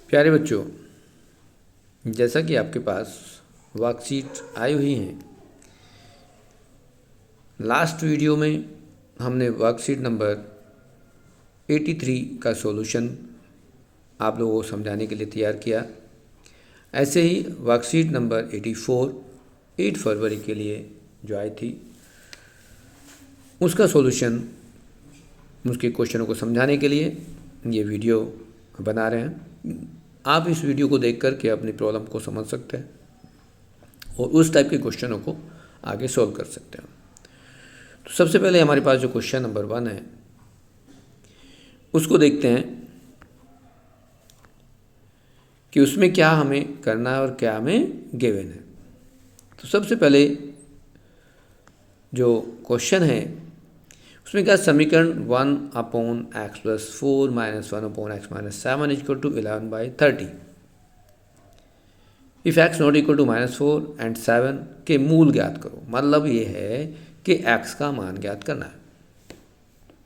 प्यारे बच्चों, जैसा कि आपके पास वर्कशीट आई हुई हैं, लास्ट वीडियो में हमने वर्कशीट नंबर 83 का सॉल्यूशन आप लोगों को समझाने के लिए तैयार किया। ऐसे ही वर्कशीट नंबर 84 8 फरवरी के लिए जो आई थी, उसका सॉल्यूशन, उसके क्वेश्चनों को समझाने के लिए ये वीडियो बना रहे हैं। आप इस वीडियो को देख कर के अपनी प्रॉब्लम को समझ सकते हैं और उस टाइप के क्वेश्चनों को आगे सॉल्व कर सकते हैं। तो सबसे पहले हमारे पास जो क्वेश्चन नंबर 1 है उसको देखते हैं कि उसमें क्या हमें करना है और क्या हमें गिवन है। तो सबसे पहले जो क्वेश्चन है उसमें क्या, समीकरण 1/x+4 - 1/x-7 = 11/30। If x not equal to -4 and 7 के मूल ज्ञात करो। मतलब ये है कि x का मान ज्ञात करना है।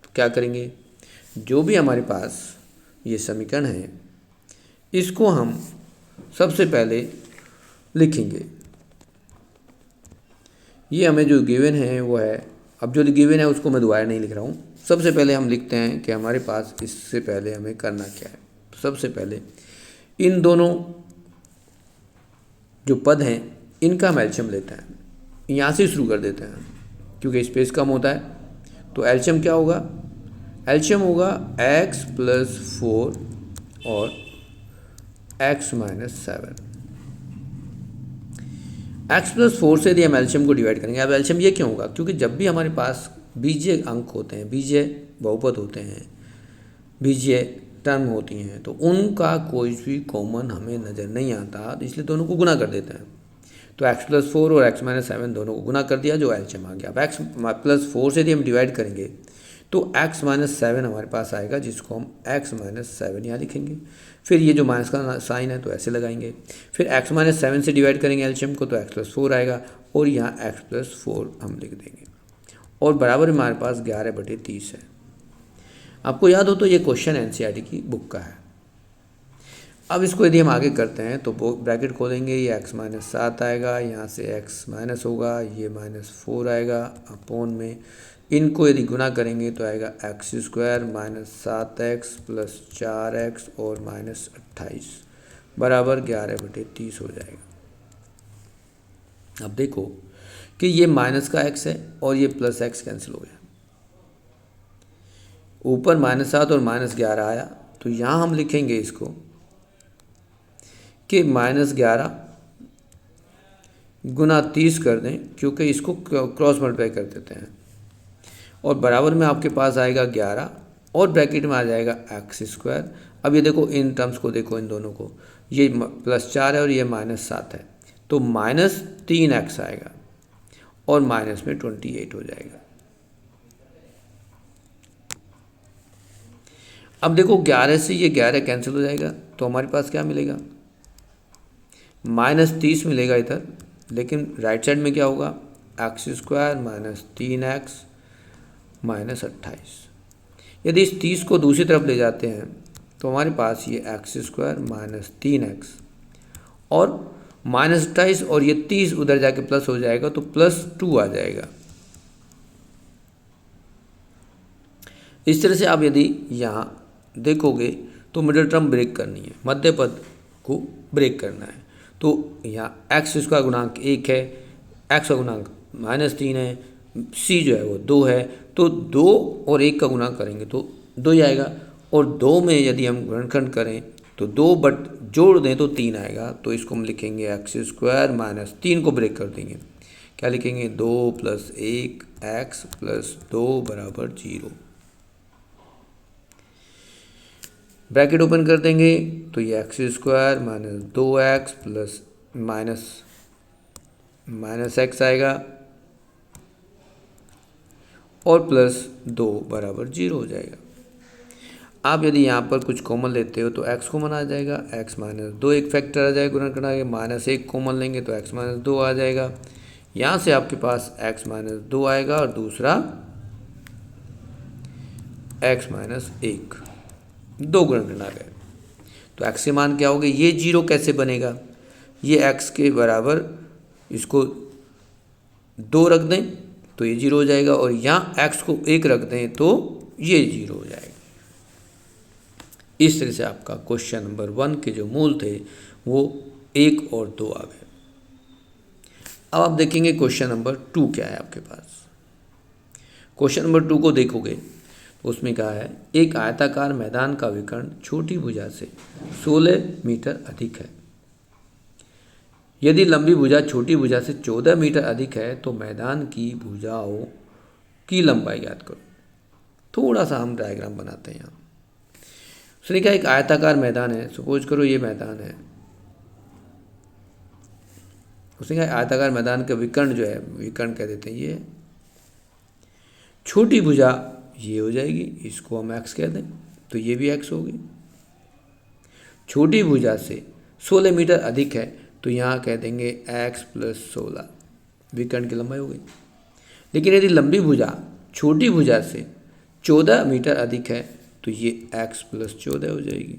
तो क्या करेंगे, जो भी हमारे पास ये समीकरण है इसको हम सबसे पहले लिखेंगे। ये हमें जो गिवन है वो है, अब जो गिवन है उसको मैं दोबारा नहीं लिख रहा हूँ। सबसे पहले हम लिखते हैं कि हमारे पास इससे पहले हमें करना क्या है। तो सबसे पहले इन दोनों जो पद हैं इनका हम एलसीएम लेते हैं। यहाँ से शुरू कर देते हैं क्योंकि स्पेस कम होता है। तो एलसीएम क्या होगा, एलसीएम होगा x+4 और x-7। x+4 से यदि हम एलसीएम को डिवाइड करेंगे। अब एलसीएम ये क्यों होगा, क्योंकि जब भी हमारे पास बीजीय अंक होते हैं, बीजीय बहुपद होते हैं, बीजीय टर्म होती हैं, तो उनका कोई भी कॉमन हमें नज़र नहीं आता, तो इसलिए दोनों को गुना कर देते हैं। तो x+4 और x-7 दोनों को गुना कर दिया, जो एलसीएम आ गया। अब x+4 से यदि हम डिवाइड करेंगे तो x-7 हमारे पास आएगा, जिसको हम x-7 यहाँ लिखेंगे। फिर ये जो माइनस का साइन है तो ऐसे लगाएंगे। फिर x-7 से डिवाइड करेंगे एलसीएम को तो x+4 आएगा और यहाँ x+4 हम लिख देंगे और बराबर हमारे पास 11/30 है। आपको याद हो तो ये क्वेश्चन एनसीईआरटी की बुक का है। अब इसको यदि हम आगे करते हैं तो ब्रैकेट खोलेंगे, ये x-7 आएगा, यहाँ से x माइनस होगा, ये -4 आएगा अपॉन में, इनको यदि गुना करेंगे तो आएगा x² - 7x + 4x और -28 बराबर 11/30 हो जाएगा। अब देखो कि ये माइनस का x है और ये प्लस x कैंसिल हो गया। ऊपर -7 और -11 आया, तो यहाँ हम लिखेंगे इसको कि -11 गुना 30 कर दें, क्योंकि इसको क्रॉस मल्टीप्लाई कर देते हैं, और बराबर में आपके पास आएगा 11 और ब्रैकेट में आ जाएगा x²। अब ये देखो इन टर्म्स को देखो, इन दोनों को, ये +4 है और ये -7 है, तो -3x आएगा और माइनस में 28 हो जाएगा। अब देखो 11 से ये 11 कैंसिल हो जाएगा, तो हमारे पास क्या मिलेगा, -30 मिलेगा इधर, लेकिन राइट साइड में क्या होगा, x² - 3x -28। यदि इस 30 को दूसरी तरफ ले जाते हैं तो हमारे पास ये x² - 3x और -28 और ये 30 उधर जाके प्लस हो जाएगा, तो +2 आ जाएगा। इस तरह से आप यदि यहाँ देखोगे तो मिडिल टर्म ब्रेक करनी है, मध्य पद को ब्रेक करना है। तो यहाँ x² गुणांक 1 है, x का गुणांक -3 है, c जो है वो 2 है, तो 2 और 1 का गुणा करेंगे तो 2 ही आएगा, और 2 में यदि हम गुणनखंड करें तो 2 बट जोड़ दें तो 3 आएगा। तो इसको हम लिखेंगे x² - 3 को ब्रेक कर देंगे, क्या लिखेंगे, 2 + 1 x + 2 = 0। ब्रैकेट ओपन कर देंगे तो ये x² - 2x + -x आएगा और +2 = 0 हो जाएगा। आप यदि यहाँ पर कुछ कॉमन लेते हो तो x कॉमन आ जाएगा, x - 2 एक फैक्टर आ जाएगा, गुणा करना है, -1 कॉमन लेंगे तो x - 2 आ जाएगा। यहाँ से आपके पास x - 2 आएगा और दूसरा x - 1, 2 गुणा करना है। तो x के मान क्या हो गए, ये 0 कैसे बनेगा, ये x के बराबर इसको 2 रख दें तो ये 0 हो जाएगा, और यहाँ x को 1 रख दें तो ये 0 हो जाएगा। इस तरह से आपका क्वेश्चन नंबर 1 के जो मूल थे वो 1 और 2 आ गए। अब आप देखेंगे क्वेश्चन नंबर 2 क्या है आपके पास। क्वेश्चन नंबर 2 को देखोगे तो उसमें कहा है एक आयताकार मैदान का विकर्ण छोटी भुजा से 16 मीटर अधिक है। यदि लंबी भुजा छोटी भुजा से 14 मीटर अधिक है तो मैदान की भुजाओं की लंबाई ज्ञात करो। थोड़ा सा हम डायग्राम बनाते हैं यहाँ। उसने कहा एक आयताकार मैदान है, सपोज करो ये मैदान है। उसने कहा आयताकार मैदान का विकर्ण जो है, विकर्ण कह देते हैं ये, छोटी भुजा ये हो जाएगी, इसको हम x कह दें तो ये भी x होगी। छोटी भुजा से 16 मीटर अधिक है तो यहाँ कह देंगे x + 16, विकर्ण की लंबाई हो गई। लेकिन यदि लंबी भुजा छोटी भुजा से 14 मीटर अधिक है तो ये x + 14 हो जाएगी,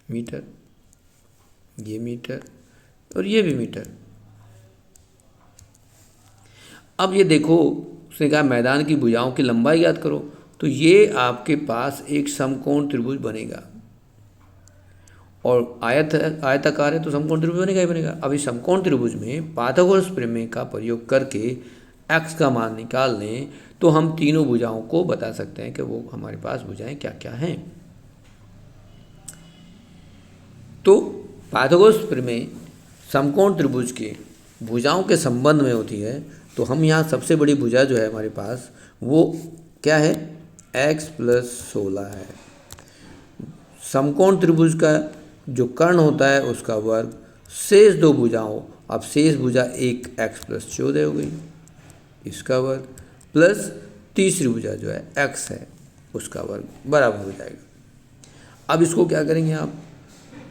मीटर, ये मीटर और ये भी मीटर। अब ये देखो उसने कहा मैदान की भुजाओं की लंबाई ज्ञात करो, तो ये आपके पास एक समकोण त्रिभुज बनेगा, और आयताकार है तो समकोण त्रिभुज बनेगा ही बनेगा। अब इस समकोण त्रिभुज में पाइथागोरस प्रमेय का प्रयोग करके x का मान निकाल लें तो हम तीनों भुजाओं को बता सकते हैं कि वो हमारे पास भुजाएं क्या क्या हैं। तो पाइथागोरस प्रमेय समकोण त्रिभुज के भुजाओं के संबंध में होती है। तो हम यहाँ सबसे बड़ी भुजा जो है हमारे पास वो क्या है, x + 16 है। समकोण त्रिभुज का जो कर्ण होता है उसका वर्ग, शेष दो भुजाओं, अब शेष भुजा एक x + 14 हो गई, इसका वर्ग प्लस तीसरी भुजा जो है x है उसका वर्ग बराबर हो जाएगा। अब इसको क्या करेंगे आप,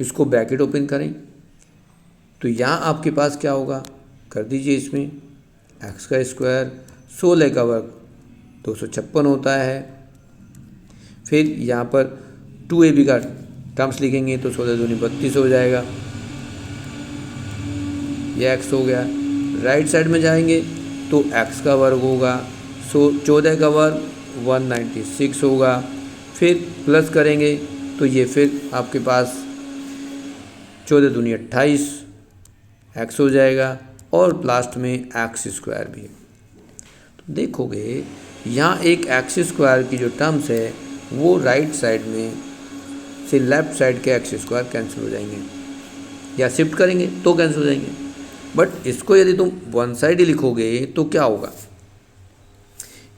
इसको ब्रैकेट ओपन करें तो यहाँ आपके पास क्या होगा, कर दीजिए इसमें x का स्क्वायर 16 का वर्ग 256 होता है। फिर यहाँ पर 2ab का टर्म्स लिखेंगे तो 16 दूनी 32 हो जाएगा, ये x हो गया। राइट साइड में जाएंगे तो x का वर्ग होगा 14 का वर्ग 196 होगा। फिर प्लस करेंगे तो ये फिर आपके पास 14 दूनी 28 x हो जाएगा, और लास्ट में x² भी है। तो देखोगे यहाँ एक x² की जो टर्म्स है वो राइट साइड में से लेफ्ट साइड के x² कैंसिल हो जाएंगे, या शिफ्ट करेंगे तो कैंसिल हो जाएंगे। बट इसको यदि तुम वन साइड ही लिखोगे तो क्या होगा,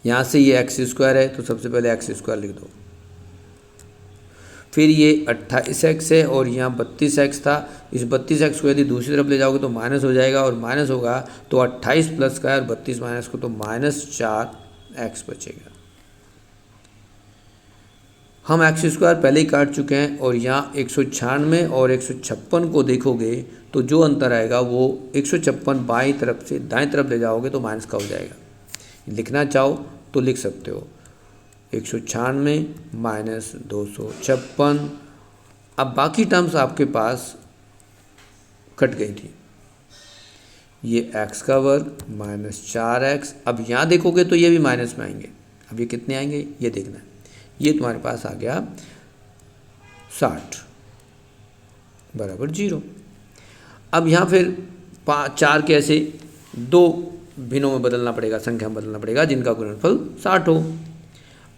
यहाँ से ये x² है तो सबसे पहले x² लिख दो, फिर ये 28x है और यहाँ 32x था, इस 32x को यदि दूसरी तरफ ले जाओगे तो माइनस हो जाएगा, और माइनस होगा तो 28 प्लस का है और 32 माइनस को तो -4x बचेगा। हम x² पहले ही काट चुके हैं, और यहाँ 196 और 156 को देखोगे तो जो अंतर आएगा वो 156 बाईं तरफ से दाएं तरफ ले जाओगे तो माइनस का हो जाएगा। लिखना चाहो तो लिख सकते हो 196 - 256। अब बाकी टर्म्स आपके पास कट गई थी, ये x का वर्ग -4x। अब यहाँ देखोगे तो ये भी माइनस में आएंगे, अब ये कितने आएंगे ये देखना है। ये तुम्हारे पास आ गया 60 बराबर 0। अब यहाँ फिर 4 के ऐसे 2 भिन्नों में बदलना पड़ेगा, संख्या में बदलना पड़ेगा जिनका गुणनफल 60 हो।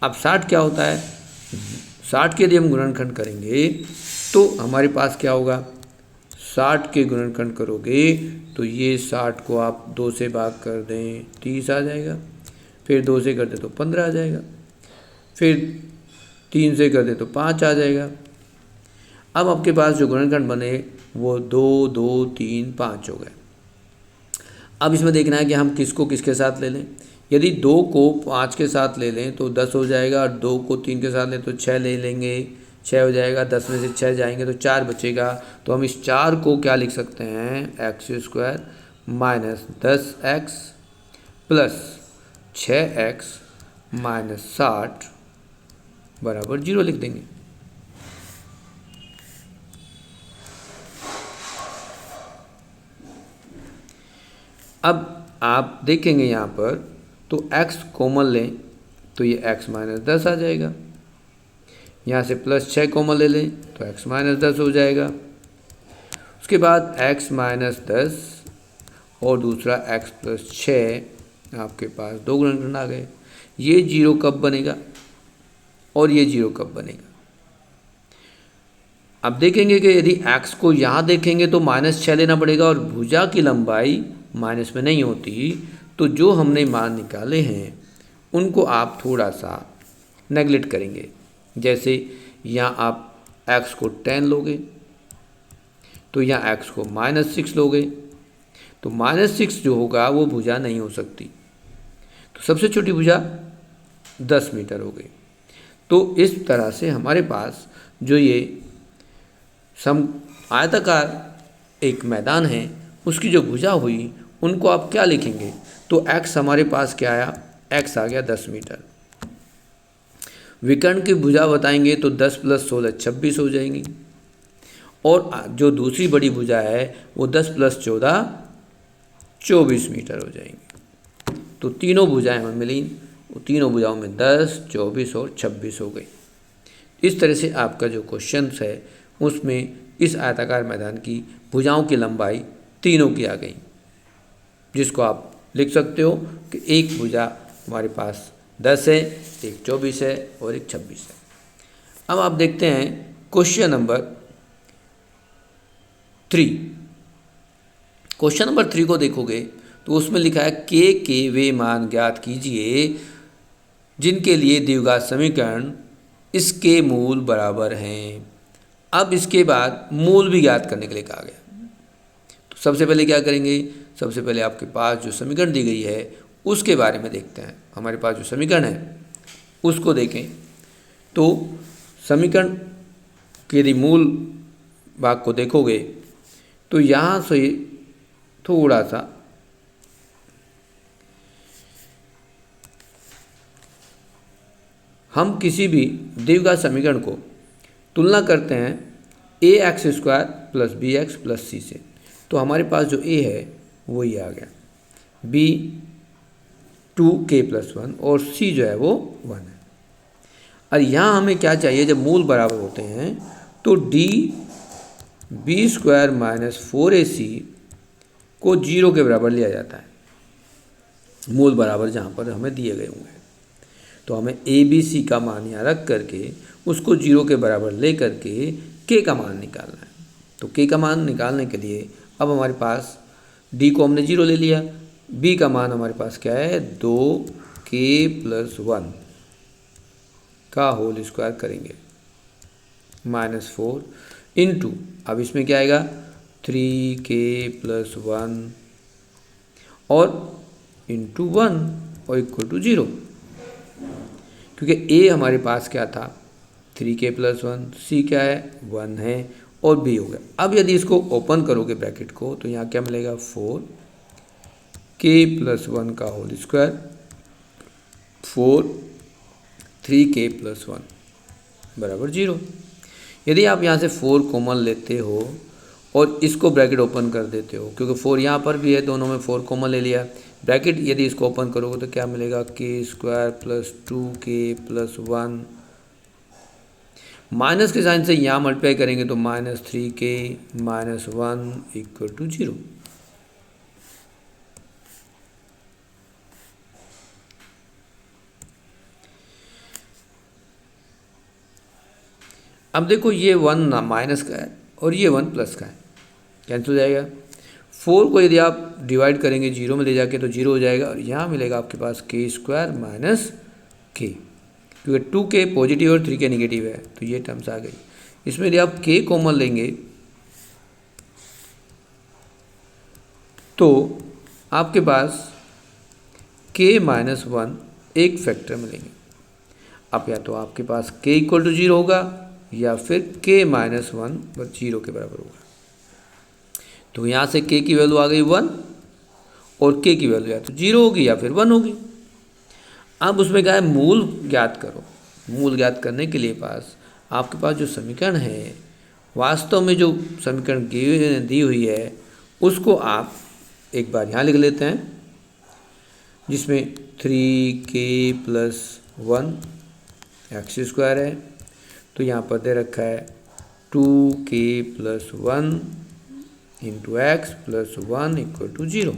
अब 60 क्या होता है, 60 के यदि हम गुणनखंड करेंगे तो हमारे पास क्या होगा, 60 के गुणनखंड करोगे तो ये 60 को आप 2 से भाग कर दें 30 आ जाएगा, फिर 2 से कर दे तो 15 आ जाएगा, फिर 3 से कर दे तो 5 आ जाएगा। अब आपके पास जो गुणनखंड बने वो 2 2 3 5 हो गए। अब इसमें देखना है कि हम किसको किसके साथ ले लें। यदि 2 को 5 के साथ ले लें तो 10 हो जाएगा, और 2 को 3 के साथ लें तो 6 ले लेंगे, 6 हो जाएगा। 10 में से 6 जाएंगे तो 4 बचेगा। तो हम इस 4 को क्या लिख सकते हैं, x² - 10x प्लस 6x - 60 बराबर 0 लिख देंगे। अब आप देखेंगे यहाँ पर तो x कॉमन लें तो ये x माइनस 10 आ जाएगा। यहाँ से +6 कॉमन ले लें तो x माइनस 10 हो जाएगा। उसके बाद x माइनस 10 और दूसरा x प्लस 6 आपके पास दो गुणनखंड आ गए। ये 0 कब बनेगा और ये 0 कब बनेगा? अब देखेंगे कि यदि x को यहाँ देखेंगे तो -6 लेना पड़ेगा और भुजा की लंबाई माइनस में नहीं होती, तो जो हमने मान निकाले हैं उनको आप थोड़ा सा नेगलेक्ट करेंगे। जैसे यहाँ आप x को 10 लोगे तो यहाँ x को -6 लोगे तो -6 जो होगा वो भुजा नहीं हो सकती, तो सबसे छोटी भुजा 10 मीटर हो गई। तो इस तरह से हमारे पास जो ये आयताकार एक मैदान है उसकी जो भुजा हुई उनको आप क्या लिखेंगे? तो x हमारे पास क्या आया? x आ गया 10 मीटर। विकर्ण की भुजा बताएंगे तो 10 + 16 26 हो जाएंगी और जो दूसरी बड़ी भुजा है वो 10 + 14 24 मीटर हो जाएंगी। तो तीनों भुजाएं हमें मिली, वो तीनों भुजाओं में 10, 24 और 26 हो गई। इस तरह से आपका जो क्वेश्चन है उसमें इस आयताकार मैदान की भुजाओं की लंबाई तीनों की आ गई, जिसको आप लिख सकते हो कि एक भुजा हमारे पास 10 है, एक 24 है और एक 26 है। अब आप देखते हैं क्वेश्चन नंबर 3। क्वेश्चन नंबर 3 को देखोगे तो उसमें लिखा है के वे मान ज्ञात कीजिए जिनके लिए द्विघात समीकरण इसके मूल बराबर हैं। अब इसके बाद मूल भी ज्ञात करने के लिए कहा गया। तो सबसे पहले क्या करेंगे? सबसे पहले आपके पास जो समीकरण दी गई है उसके बारे में देखते हैं। हमारे पास जो समीकरण है उसको देखें तो समीकरण के यदि मूल भाग को देखोगे तो यहाँ से थोड़ा सा हम किसी भी द्विघात समीकरण को तुलना करते हैं ax² + bx + c से। तो हमारे पास जो a है वो ये आ गया, b 2k + 1 और c जो है वो 1 है। और यहाँ हमें क्या चाहिए? जब मूल बराबर होते हैं तो d b² - 4ac को 0 के बराबर लिया जाता है, मूल बराबर जहाँ पर हमें दिए गए होंगे। तो हमें a b c का मान यहाँ रख करके उसको 0 के बराबर ले करके k का मान निकालना है। तो k का मान निकालने के लिए अब हमारे पास d को हमने 0 ले लिया, b का मान हमारे पास क्या है? 2k + 1 का होल स्क्वायर करेंगे -4 इंटू, अब इसमें क्या आएगा? 3k + 1 और इंटू 1 और इक्वल टू 0, क्योंकि a हमारे पास क्या था? 3k + 1, c क्या है? 1 है और b हो गया। अब यदि इसको ओपन करोगे ब्रैकेट को तो यहाँ क्या मिलेगा? 4k + 1 का होल स्क्वायर 4 3k + 1 बराबर 0। यदि आप यहाँ से 4 कॉमन लेते हो और इसको ब्रैकेट ओपन कर देते हो, क्योंकि 4 यहाँ पर भी है, दोनों में 4 कॉमन ले लिया, ब्रैकेट यदि इसको ओपन करोगे तो क्या मिलेगा? k² + 2k + 1 माइनस के साइन से यहाँ मल्टीप्लाई करेंगे तो -3k - 1 इक्वल टू 0। अब देखो ये 1 माइनस का है और ये 1 प्लस का है, कैंसिल हो जाएगा। 4 को यदि आप डिवाइड करेंगे 0 में ले जाके तो 0 हो जाएगा और यहाँ मिलेगा आपके पास k² - k, क्योंकि 2k पॉजिटिव और 3k नेगेटिव है तो ये टर्म्स आ गई। इसमें यदि आप k कॉमन लेंगे तो आपके पास k - 1 एक फैक्टर मिलेंगे। अब या तो आपके पास k = 0 होगा या फिर k - 1 0 के बराबर होगा। तो यहाँ से k की वैल्यू आ गई 1 और k की वैल्यू या तो 0 होगी या फिर 1 होगी। अब उसमें क्या है? मूल ज्ञात करो। मूल ज्ञात करने के लिए आपके पास जो समीकरण है, वास्तव में जो समीकरण दी हुई है उसको आप एक बार यहाँ लिख लेते हैं, जिसमें 3k+1 एक्स स्क्वायर है। तो यहाँ पर दे रखा है 2k+1 into x plus 1 equal to 0।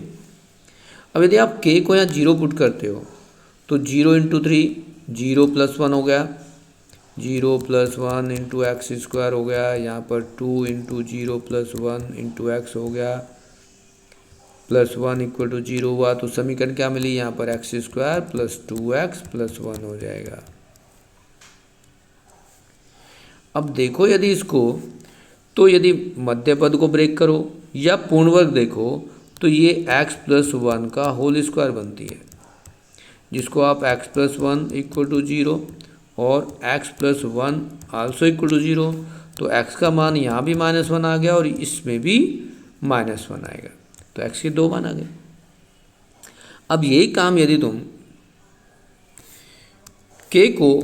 अब यदि आप k को यहाँ 0 पुट करते हो तो 0 इंटू 3 0+1 हो गया, 0+1 इंटू एक्स स्क्वायर हो गया, यहाँ पर 2 इंटू 0+1 इंटू एक्स हो गया, +1 इक्वल टू 0 हुआ। तो समीकरण क्या मिली यहाँ पर, x square plus 2x plus 1 हो जाएगा। अब देखो यदि इसको, तो यदि मध्य पद को ब्रेक करो या पूर्ण वर्ग देखो तो ये x+1 का होल स्क्वायर बनती है, जिसको आप x+1 इक्वल टू 0 और x+1 आल्सो इक्वल टू 0। तो x का मान यहाँ भी -1 आ गया और इसमें भी -1 आएगा, तो x के 2 मान आ गए। अब यही काम यदि तुम k को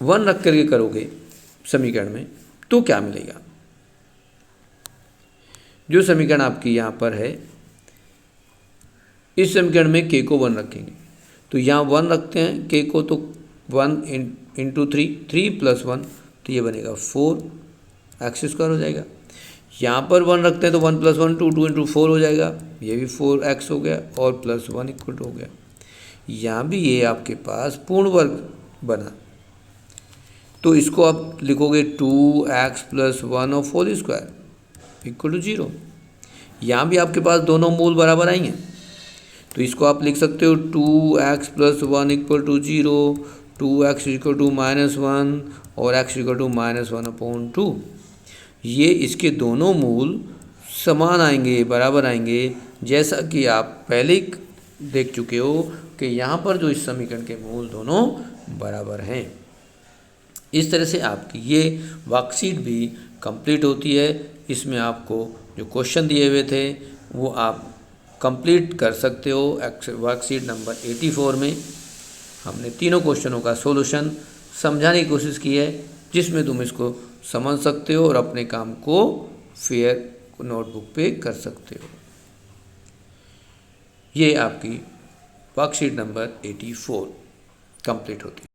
1 रख करके करोगे समीकरण में तो क्या मिलेगा। जो समीकरण आपकी यहाँ पर है, इस समीकरण में k को 1 रखेंगे तो यहाँ 1 रखते हैं k को, तो 1 इंटू 3 + 1 तो ये बनेगा 4 एक्स स्क्वायर हो जाएगा। यहाँ पर 1 रखते हैं तो 1 + 1 2 इंटू 4 हो जाएगा, ये भी 4x हो गया और +1 इक्वल टू हो गया। यहाँ भी ये आपके पास पूर्ण वर्ग बना, तो इसको आप लिखोगे 2x + 1 और होल स्क्वायर इक्वल टू 0। यहाँ भी आपके पास दोनों मूल बराबर आएंगे, तो इसको आप लिख सकते हो 2x + 1 equal to 0, 2x equal to -1 और x इक्वल टू -1/2। ये इसके दोनों मूल समान आएंगे, बराबर आएंगे, जैसा कि आप पहले ही देख चुके हो कि यहाँ पर जो इस समीकरण के मूल दोनों बराबर हैं। इस तरह से आपकी ये वर्कशीट भी कंप्लीट होती है। इसमें आपको जो क्वेश्चन दिए हुए थे वो आप कंप्लीट कर सकते हो। वर्कशीट नंबर 84 में हमने तीनों क्वेश्चनों का सॉल्यूशन समझाने की कोशिश की है, जिसमें तुम इसको समझ सकते हो और अपने काम को फेयर नोटबुक पे कर सकते हो। ये आपकी वर्कशीट नंबर 84 कंप्लीट होती है।